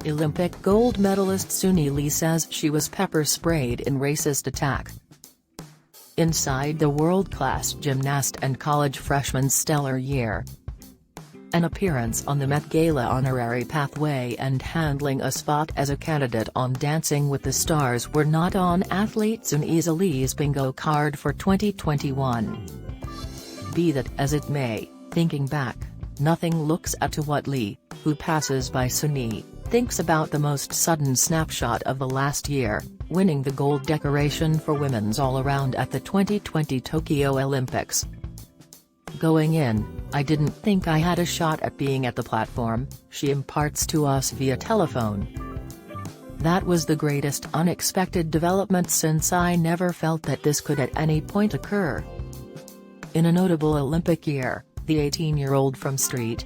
Olympic gold medalist Suni Lee says she was pepper-sprayed in racist attack. Inside the world-class gymnast and college freshman's stellar year. An appearance on the Met Gala honorary pathway and handling a spot as a candidate on Dancing with the Stars were not on athlete Sunisa Lee's bingo card for 2021. Be that as it may, thinking back, nothing looks up to what Lee, who passes by Suni, thinks about the most sudden snapshot of the last year, winning the gold decoration for women's all-around at the 2020 Tokyo Olympics. Going in, I didn't think I had a shot at being at the platform, she imparts to us via telephone. That was the greatest unexpected development since I never felt that this could at any point occur. In a notable Olympic year, the 18-year-old from St.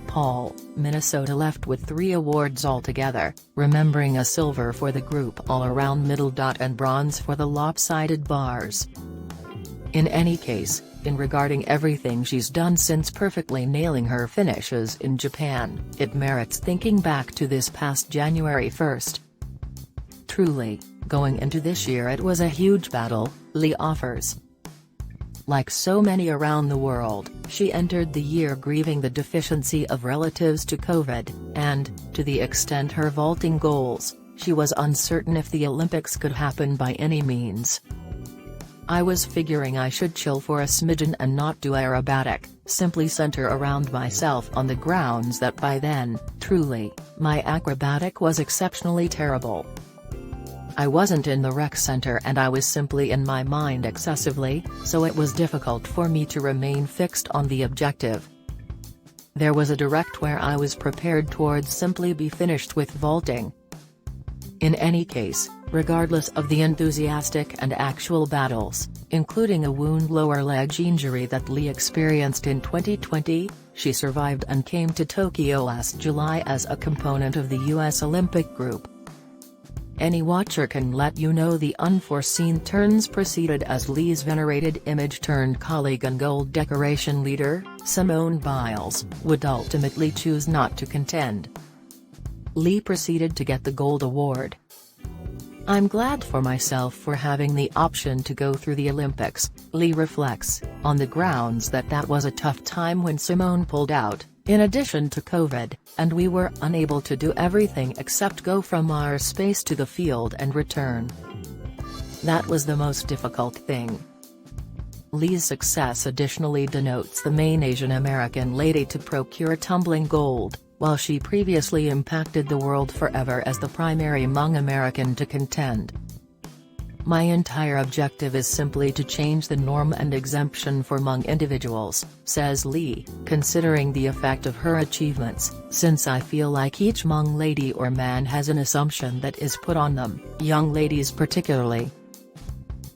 Paul, Minnesota left with 3 awards altogether, remembering a silver for the group all-around middle and bronze for the lopsided bars. In any case, in regarding everything she's done since perfectly nailing her finishes in Japan, it merits thinking back to this past January 1st. Truly, going into this year it was a huge battle, Lee offers. Like so many around the world, she entered the year grieving the deficiency of relatives to COVID, and, to the extent her vaulting goals, she was uncertain if the Olympics could happen by any means. I was figuring I should chill for a smidgen and not do aerobatic, simply center around myself on the grounds that by then, truly, my acrobatic was exceptionally terrible. I wasn't in the rec center and I was simply in my mind excessively, so it was difficult for me to remain fixed on the objective. There was a direct where I was prepared towards simply be finished with vaulting. In any case, regardless of the enthusiastic and actual battles, including a wound lower leg injury that Lee experienced in 2020, she survived and came to Tokyo last July as a component of the U.S. Olympic group. Any watcher can let you know the unforeseen turns proceeded as Lee's venerated image turned colleague and gold decoration leader, Simone Biles, would ultimately choose not to contend. Lee proceeded to get the gold award. I'm glad for myself for having the option to go through the Olympics, Lee reflects, on the grounds that that was a tough time when Simone pulled out, in addition to COVID, and we were unable to do everything except go from our space to the field and return. That was the most difficult thing. Lee's success additionally denotes the main Asian American lady to procure tumbling gold, while she previously impacted the world forever as the primary Hmong American to contend. My entire objective is simply to change the norm and exemption for Hmong individuals, says Lee, considering the effect of her achievements, since I feel like each Hmong lady or man has an assumption that is put on them, young ladies particularly.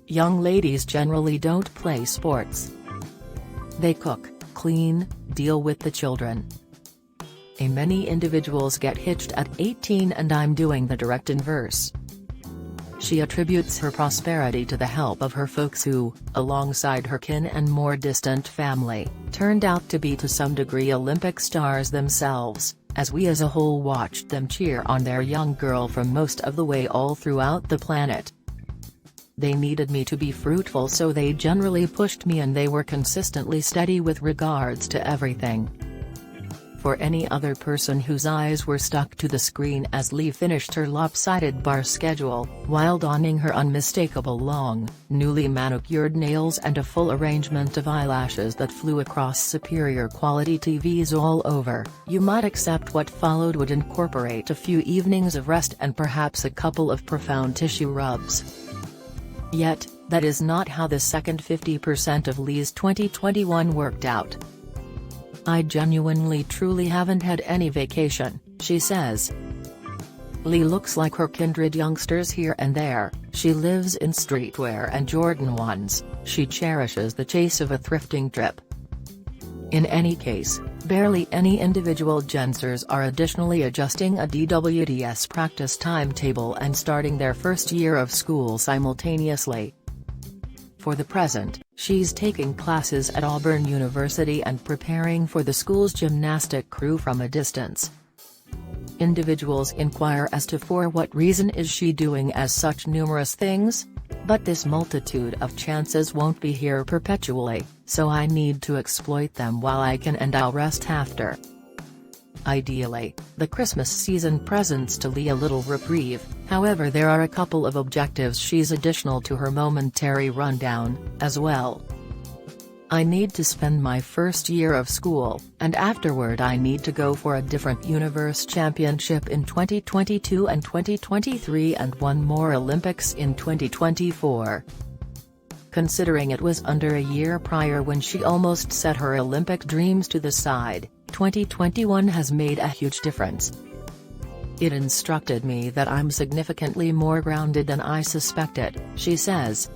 Young ladies generally don't play sports. They cook, clean, deal with the children. Many individuals get hitched at 18 and I'm doing the direct inverse. She attributes her prosperity to the help of her folks who, alongside her kin and more distant family, turned out to be to some degree Olympic stars themselves, as we as a whole watched them cheer on their young girl from most of the way all throughout the planet. They needed me to be fruitful, so they generally pushed me and they were consistently steady with regards to everything. For any other person whose eyes were stuck to the screen as Lee finished her lopsided bar schedule, while donning her unmistakable long, newly manicured nails and a full arrangement of eyelashes that flew across superior quality TVs all over, you might accept what followed would incorporate a few evenings of rest and perhaps a couple of profound tissue rubs. Yet, that is not how the second 50% of Lee's 2021 worked out. I genuinely truly haven't had any vacation, she says. Lee looks like her kindred youngsters here and there, she lives in streetwear and Jordan 1s, she cherishes the chase of a thrifting trip. In any case, barely any individual Gensers are additionally adjusting a DWDS practice timetable and starting their first year of school simultaneously. For the present, she's taking classes at Auburn University and preparing for the school's gymnastic crew from a distance. Individuals inquire as to for what reason is she doing as such numerous things? But this multitude of chances won't be here perpetually, so I need to exploit them while I can, and I'll rest after. Ideally, the Christmas season presents to Lee a little reprieve, however there are a couple of objectives she's additional to her momentary rundown, as well. I need to spend my first year of school, and afterward I need to go for a different universe championship in 2022 and 2023 and one more Olympics in 2024. Considering it was under a year prior when she almost set her Olympic dreams to the side, 2021 has made a huge difference. It instructed me that I'm significantly more grounded than I suspected, she says.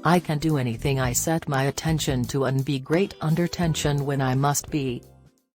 I can do anything I set my attention to and be great under tension when I must be,